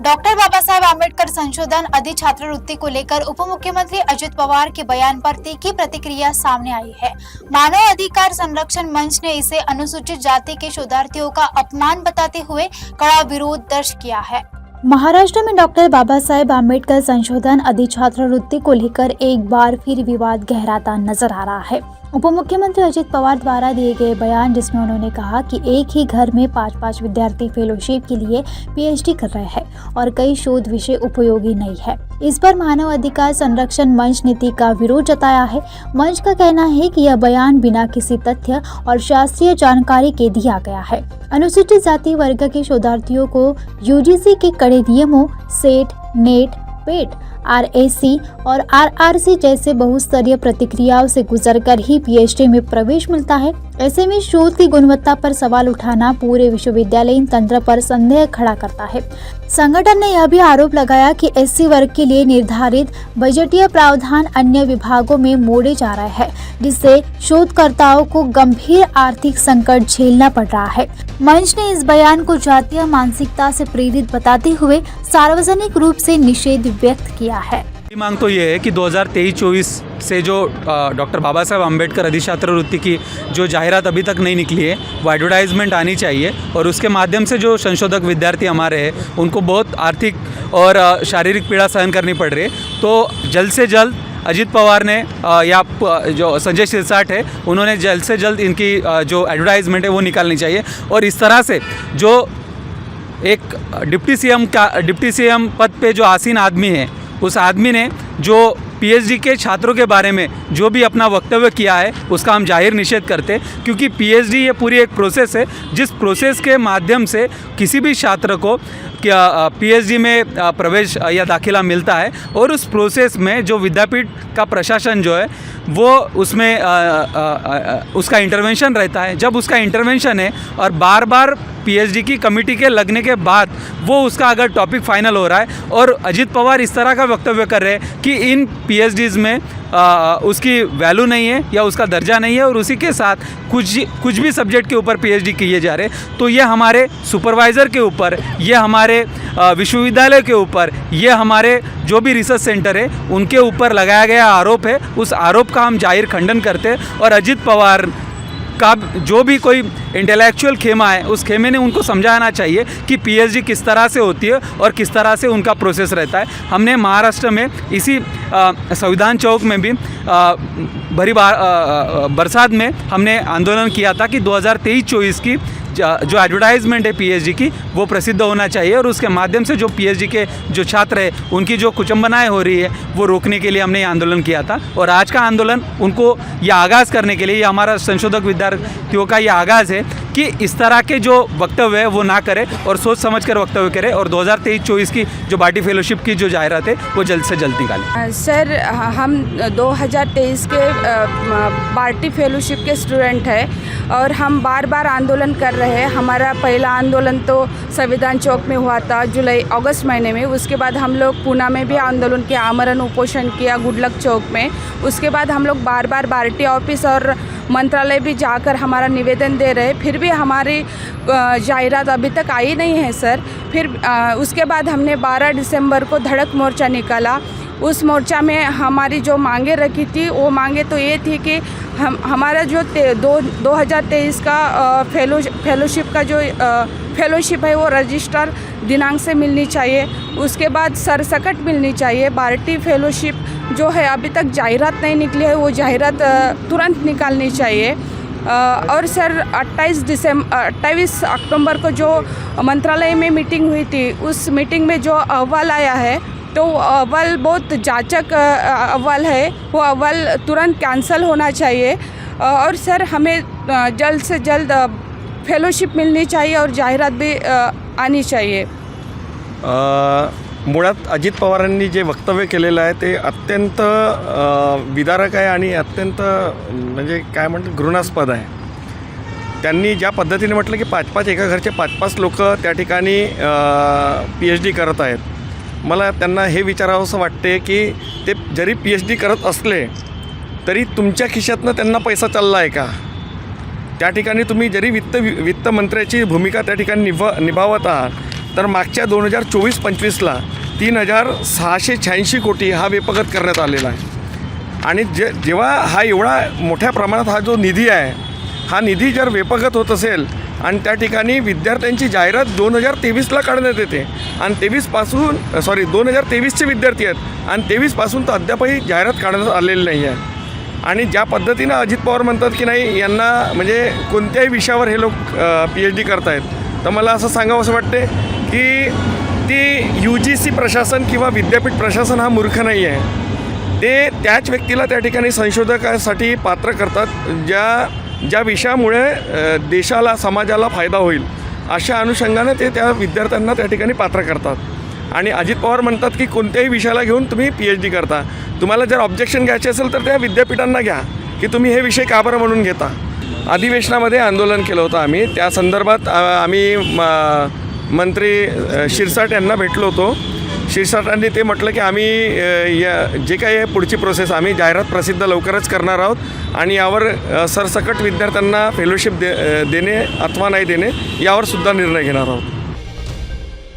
Doctor Baba Saheb Ambedkar संशोधन अधि छात्रवृत्ति को लेकर उप मुख्यमंत्री अजित पवार के बयान पर तीखी प्रतिक्रिया सामने आई है। मानव अधिकार संरक्षण मंच ने इसे अनुसूचित जाति के शोधार्थियों का अपमान बताते हुए कड़ा विरोध दर्ज किया है। महाराष्ट्र में डॉक्टर बाबा साहेब आम्बेडकर संशोधन अधि छात्रवृत्ति को लेकर एक बार फिर विवाद गहराता नजर आ रहा है। उप मुख्यमंत्री अजित पवार द्वारा दिए गए बयान, जिसमें उन्होंने कहा कि एक ही घर में 5-5 विद्यार्थी फेलोशिप के लिए पीएचडी कर रहे हैं और कई शोध विषय उपयोगी नहीं है। इस पर मानव अधिकार संरक्षण मंच ने तीखा विरोध जताया है। मंच का कहना है कि यह बयान बिना किसी तथ्य और शास्त्रीय जानकारी के दिया गया है। अनुसूचित जाति वर्ग के शोधार्थियों को यूजीसी के कड़े नियमों, सेट, नेट, पेट, आरएसी और आरआरसी जैसे बहुस्तरीय प्रक्रियाओं से गुजरकर ही पीएचडी में प्रवेश मिलता है। ऐसे में शोध की गुणवत्ता पर सवाल उठाना पूरे विश्वविद्यालयीन तंत्र पर संदेह खड़ा करता है। संगठन ने यह भी आरोप लगाया कि एससी वर्ग के लिए निर्धारित बजटीय प्रावधान अन्य विभागों में मोड़े जा रहे हैं, जिससे शोधकर्ताओं को गंभीर आर्थिक संकट झेलना पड़ रहा है। मंच ने इस बयान को जातीय मानसिकता से प्रेरित बताते हुए सार्वजनिक रूप से निषेध व्यक्त किया है। मांग तो ये है कि 2023-24 से जो डॉक्टर बाबा साहेब आम्बेडकर अधि छात्रवृत्ति की जो जाहिरात अभी तक नहीं निकली है, वो एडवर्टाइजमेंट आनी चाहिए और उसके माध्यम से जो संशोधक विद्यार्थी हमारे हैं उनको बहुत आर्थिक और शारीरिक पीड़ा सहन करनी पड़ रही है। तो जल्द से जल्द अजित पवार ने या जो संजय सिरसाट है, उन्होंने जल्द से जल्द इनकी जो एडवर्टाइजमेंट है वो निकालनी चाहिए। और इस तरह से जो एक डिप्टी सीएम पद पे जो आसीन आदमी है, उस आदमी ने जो पीएचडी के छात्रों के बारे में जो भी अपना वक्तव्य किया है उसका हम जाहिर निषेध करते, क्योंकि पीएचडी ये पूरी एक प्रोसेस है जिस प्रोसेस के माध्यम से किसी भी छात्र को क्या पीएचडी में प्रवेश या दाखिला मिलता है। और उस प्रोसेस में जो विद्यापीठ का प्रशासन जो है वो उसमें उसका इंटरवेंशन रहता है। जब उसका इंटरवेंशन है और बार बार पीएचडी की कमेटी के लगने के बाद वो उसका अगर टॉपिक फाइनल हो रहा है और अजित पवार इस तरह का वक्तव्य कर रहे हैं कि इन पीएचडीज़ में उसकी वैल्यू नहीं है या उसका दर्जा नहीं है और उसी के साथ कुछ भी सब्जेक्ट के ऊपर पीएचडी किए जा रहे, तो ये हमारे सुपरवाइज़र के ऊपर, ये हमारे विश्वविद्यालय के ऊपर, ये हमारे जो भी रिसर्च सेंटर है उनके ऊपर लगाया गया आरोप है। उस आरोप का हम जाहिर खंडन करते हैं और अजित पवार का जो भी कोई इंटेलेक्चुअल खेमा है उस खेमे ने उनको समझाना चाहिए कि पीएचडी किस तरह से होती है और किस तरह से उनका प्रोसेस रहता है। हमने महाराष्ट्र में इसी संविधान चौक में भी भरी बरसात में हमने आंदोलन किया था कि 2023-24 की जो एडवर्टाइजमेंट है पीएचडी की वो प्रसिद्ध होना चाहिए और उसके माध्यम से जो पीएचडी के जो छात्र हैं उनकी जो कुचंबनाएं हो रही है वो रोकने के लिए हमने ये आंदोलन किया था। और आज का आंदोलन उनको ये आगाज़ करने के लिए, ये हमारा संशोधक विद्यार्थियों का ये आगाज़ है कि इस तरह के जो वक्तव्य है वो ना करें और सोच समझ कर वक्तव्य करें और 2023-24 की जो बार्टी फेलोशिप की जो जाहिरात है वो जल्द से जल्द निकालें। सर, हम 2023 के बार्टी फेलोशिप के स्टूडेंट हैं और हम बार बार आंदोलन कर रहे हैं। हमारा पहला आंदोलन तो संविधान चौक में हुआ था अगस्त महीने में। उसके बाद हम लोग पूना में भी आंदोलन किया, आमरण उपोषण किया गुडलक चौक में। उसके बाद हम लोग बार बार बार्टी ऑफिस और मंत्रालय भी जाकर हमारा निवेदन दे रहे, फिर भी हमारी जाहिरात अभी तक आई नहीं है सर। फिर उसके बाद हमने 12 दिसंबर को धड़क मोर्चा निकाला। उस मोर्चा में हमारी जो मांगे रखी थी वो मांगे तो ये थी कि हमारा जो 2023 का फेलोशिप का जो फेलोशिप है वो रजिस्टर दिनांक से मिलनी चाहिए। उसके बाद सरसकट मिलनी चाहिए। बार्टी फेलोशिप जो है अभी तक जाहिरात नहीं निकली है, वो जाहिरात तुरंत निकालनी चाहिए। और सर 28 अक्टूबर को जो मंत्रालय में मीटिंग हुई थी, उस मीटिंग में जो अहवाल आया है तो अव्वल बहुत जांचक अव्वल है, वो अव्वल तुरंत कैंसिल होना चाहिए। और सर हमें जल्द से जल्द फेलोशिप मिलनी चाहिए और जाहिरात भी आनी चाहिए। मुळात अजित पवारांनी जे वक्तव्य केलेलं आहे ते अत्यंत विदारक आहे आणि अत्यंत म्हणजे काय म्हणतात घृणास्पद आहे। त्यांनी ज्या पद्धतीने म्हटलं की 5-5 एका घरचे 5-5 लोक त्या ठिकाणी पीएचडी करत आहेत, मला त्यांना हे विचारावंसं वाटते की ते जरी पीएचडी करत असले तरी तुमच्या खिशातनं त्यांना पैसा चालला आहे का? त्या ठिकाणी तुम्ही जरी वित्त मंत्र्याची भूमिका त्या ठिकाणी निभावत आहात तर मागच्या 2024-25ला 3,686 कोटी हा व्यपगत करण्यात आलेला आहे. आणि जेव्हा हा एवढा मोठ्या प्रमाणात हा जो निधी आहे, हा निधी जर व्यपगत होत असेल आणि त्या ठिकाणी विद्यार्थ्यांची जाहिरात 2023ला काढण्यात येते आणि 2023चे विद्यार्थी आहेत आणि 23पासून तर अद्यापही जाहिरात काढण्यात आलेली नाही आहे. आणि ज्या पद्धतीनं अजित पवार म्हणतात की नाही यांना म्हणजे कोणत्याही विषयावर हे लोक PhD करतायत, तर मला असं सांगावं असं वाटते की ती UGC प्रशासन किंवा विद्यापीठ प्रशासन हा मूर्ख नाही आहे. ते त्याच व्यक्तीला त्या ठिकाणी संशोधकासाठी पात्र करतात ज्या विषयामुळे देशाला समाजाला फायदा होईल अशा अनुषंगाने ते त्या विद्यार्थ्यांना त्या ठिकाणी पात्र करतात. आणि अजित पवार म्हणतात की कोणत्याही विषयाला घेऊन तुम्ही PhD करता. तुम्हाला जर ऑब्जेक्शन घ्यायचे असेल तर त्या विद्यापीठांना घ्या की तुम्ही हे विषय का बरं म्हणून घेता. अधिवेशनामध्ये आंदोलन केलं होतं आम्ही. त्या संदर्भात आम्ही मंत्री शिरसाट यांना भेटलो होतो. शिरसाटांनी ते म्हटलं की आम्ही जे काही आहे पुढची प्रोसेस आम्ही जाहिरात प्रसिद्ध लवकरच करणार आहोत आणि यावर सरसकट विद्यार्थ्यांना फेलोशिप देणे अथवा नाही देणे यावर सुद्धा निर्णय घेणार आहोत.